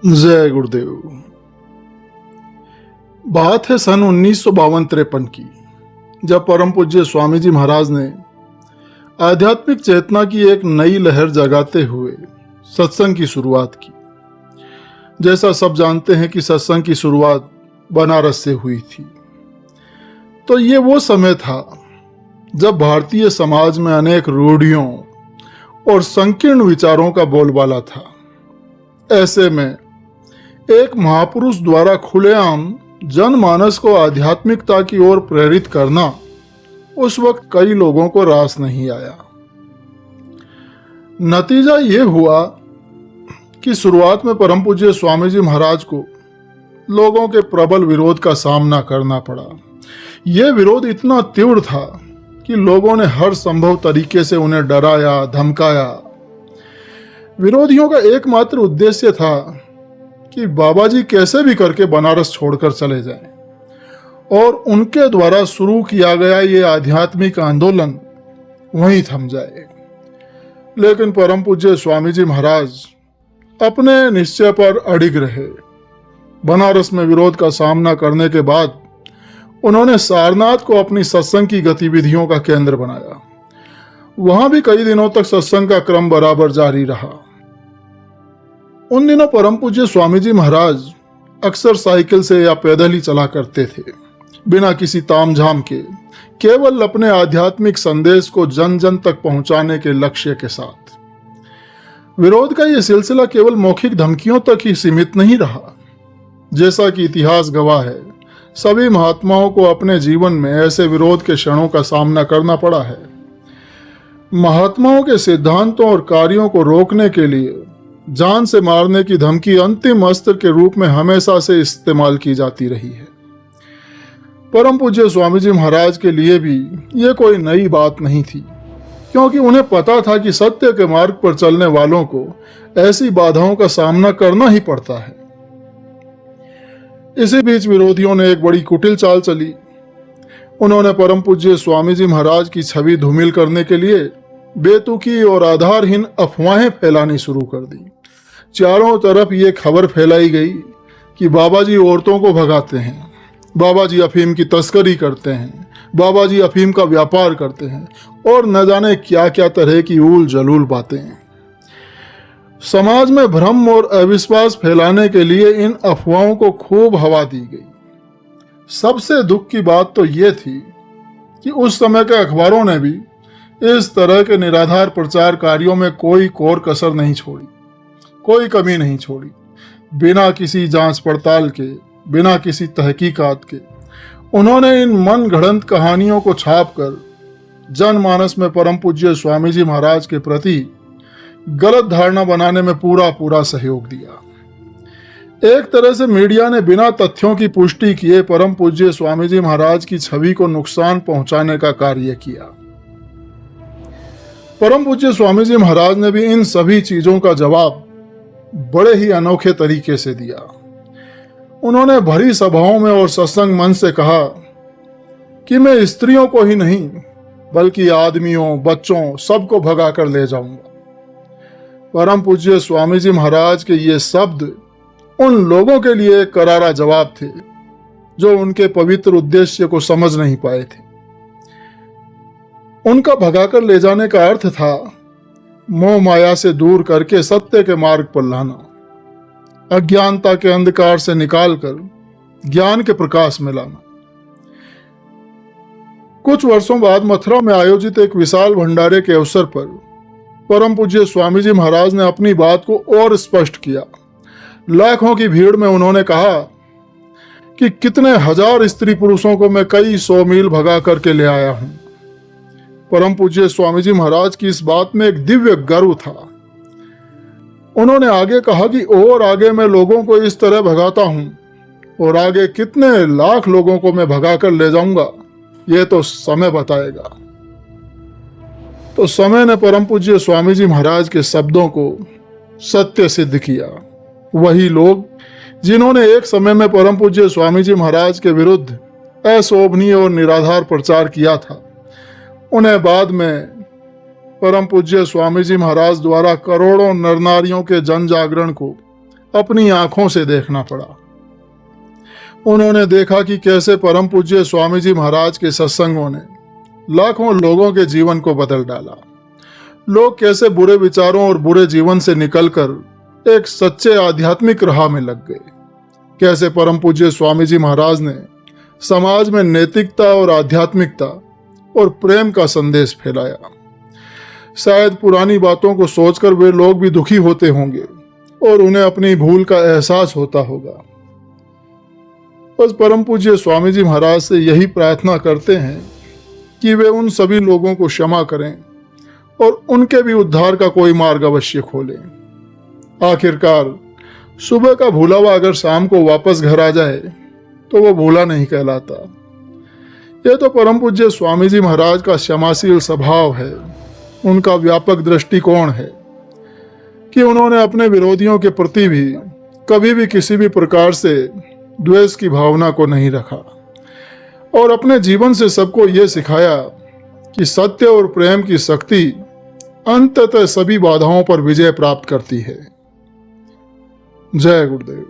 जय गुरुदेव। बात है सन 1952-53 की, जब परम पूज्य स्वामी जी महाराज ने आध्यात्मिक चेतना की एक नई लहर जगाते हुए सत्संग की शुरुआत की। जैसा सब जानते हैं कि सत्संग की शुरुआत बनारस से हुई थी। तो ये वो समय था जब भारतीय समाज में अनेक रूढ़ियों और संकीर्ण विचारों का बोलबाला था। ऐसे में एक महापुरुष द्वारा खुलेआम जनमानस को आध्यात्मिकता की ओर प्रेरित करना उस वक्त कई लोगों को रास नहीं आया। नतीजा ये हुआ कि शुरुआत में परम पूज्य स्वामी जी महाराज को लोगों के प्रबल विरोध का सामना करना पड़ा। यह विरोध इतना तीव्र था कि लोगों ने हर संभव तरीके से उन्हें डराया, धमकाया। विरोधियों का एकमात्र उद्देश्य था कि बाबा जी कैसे भी करके बनारस छोड़कर चले जाएं और उनके द्वारा शुरू किया गया ये आध्यात्मिक आंदोलन वहीं थम जाए। लेकिन परम पूज्य स्वामी जी महाराज अपने निश्चय पर अडिग रहे। बनारस में विरोध का सामना करने के बाद उन्होंने सारनाथ को अपनी सत्संग की गतिविधियों का केंद्र बनाया। वहां भी कई दिनों तक सत्संग का क्रम बराबर जारी रहा। उन दिनों परम पूज्य स्वामी जी महाराज अक्सर साइकिल से या पैदल ही चला करते थे, बिना किसी तामझाम के, केवल अपने आध्यात्मिक संदेश को जन जन तक पहुंचाने के लक्ष्य के साथ। विरोध का यह सिलसिला केवल मौखिक धमकियों तक ही सीमित नहीं रहा। जैसा कि इतिहास गवाह है, सभी महात्माओं को अपने जीवन में ऐसे विरोध के क्षणों का सामना करना पड़ा है। महात्माओं के सिद्धांतों और कार्यों को रोकने के लिए जान से मारने की धमकी अंतिम अस्त्र के रूप में हमेशा से इस्तेमाल की जाती रही है। परम पूज्य स्वामी जी महाराज के लिए भी यह कोई नई बात नहीं थी, क्योंकि उन्हें पता था कि सत्य के मार्ग पर चलने वालों को ऐसी बाधाओं का सामना करना ही पड़ता है। इसी बीच विरोधियों ने एक बड़ी कुटिल चाल चली। उन्होंने परम पूज्य स्वामी जी महाराज की छवि धूमिल करने के लिए बेतुकी और आधारहीन अफवाहें फैलानी शुरू कर दी। चारों तरफ ये खबर फैलाई गई कि बाबा जी औरतों को भगाते हैं, बाबा जी अफीम की तस्करी करते हैं, बाबा जी अफीम का व्यापार करते हैं और न जाने क्या क्या तरह की ऊल जलूल बातें। समाज में भ्रम और अविश्वास फैलाने के लिए इन अफवाहों को खूब हवा दी गई। सबसे दुख की बात तो ये थी कि उस समय के अखबारों ने भी इस तरह के निराधार प्रचार कार्यों में कोई कोर कसर नहीं छोड़ी, कोई कमी नहीं छोड़ी। बिना किसी जांच पड़ताल के, बिना किसी तहकीकात के उन्होंने इन मन गढ़ंत कहानियों को छापकर जनमानस में परम पूज्य स्वामी जी महाराज के प्रति गलत धारणा बनाने में पूरा सहयोग दिया। एक तरह से मीडिया ने बिना तथ्यों की पुष्टि किए परम पूज्य स्वामी जी महाराज की छवि को नुकसान पहुंचाने का कार्य किया। परम पूज्य स्वामी जी महाराज ने भी इन सभी चीजों का जवाब बड़े ही अनोखे तरीके से दिया। उन्होंने भरी सभाओं में और सत्संग मंच से कहा कि मैं स्त्रियों को ही नहीं बल्कि आदमियों, बच्चों सबको भगा कर ले जाऊंगा। परम पूज्य स्वामी जी महाराज के ये शब्द उन लोगों के लिए एक करारा जवाब थे जो उनके पवित्र उद्देश्य को समझ नहीं पाए थे। उनका भगाकर ले जाने का अर्थ था मोह माया से दूर करके सत्य के मार्ग पर लाना, अज्ञानता के अंधकार से निकालकर ज्ञान के प्रकाश में लाना। कुछ वर्षों बाद मथुरा में आयोजित एक विशाल भंडारे के अवसर पर परम पूज्य स्वामी जी महाराज ने अपनी बात को और स्पष्ट किया। लाखों की भीड़ में उन्होंने कहा कि कितने हजार स्त्री पुरुषों को मैं कई 100 मील भगा करके ले आया हूं। परम पूज्य स्वामी जी महाराज की इस बात में एक दिव्य गर्व था। उन्होंने आगे कहा कि और आगे मैं लोगों को इस तरह भगाता हूं और आगे कितने लाख लोगों को मैं भगाकर ले जाऊंगा, यह तो समय बताएगा। तो समय ने परम पूज्य स्वामी जी महाराज के शब्दों को सत्य सिद्ध किया। वही लोग जिन्होंने एक समय में परम पूज्य स्वामी जी महाराज के विरुद्ध अशोभनीय और निराधार प्रचार किया था, उन्हें बाद में परम पूज्य स्वामी जी महाराज द्वारा करोड़ों नर नारियों के जन जागरण को अपनी आंखों से देखना पड़ा। उन्होंने देखा कि कैसे परम पूज्य स्वामी जी महाराज के सत्संगों ने लाखों लोगों के जीवन को बदल डाला। लोग कैसे बुरे विचारों और बुरे जीवन से निकलकर एक सच्चे आध्यात्मिक राह में लग गए। कैसे परम पूज्य स्वामी जी महाराज ने समाज में नैतिकता और आध्यात्मिकता और प्रेम का संदेश फैलाया। शायद पुरानी बातों को सोचकर वे लोग भी दुखी होते होंगे और उन्हें अपनी भूल का एहसास होता होगा। बस परम पूज्य स्वामी जी महाराज से यही प्रार्थना करते हैं कि वे उन सभी लोगों को क्षमा करें और उनके भी उद्धार का कोई मार्ग अवश्य खोलें। आखिरकार सुबह का भूला हुआ अगर शाम को वापस घर आ जाए तो वो भूला नहीं कहलाता। यह तो परम पूज्य स्वामी जी महाराज का क्षमाशील स्वभाव है, उनका व्यापक दृष्टिकोण है कि उन्होंने अपने विरोधियों के प्रति भी कभी भी किसी भी प्रकार से द्वेष की भावना को नहीं रखा और अपने जीवन से सबको ये सिखाया कि सत्य और प्रेम की शक्ति अंततः सभी बाधाओं पर विजय प्राप्त करती है। जय गुरुदेव।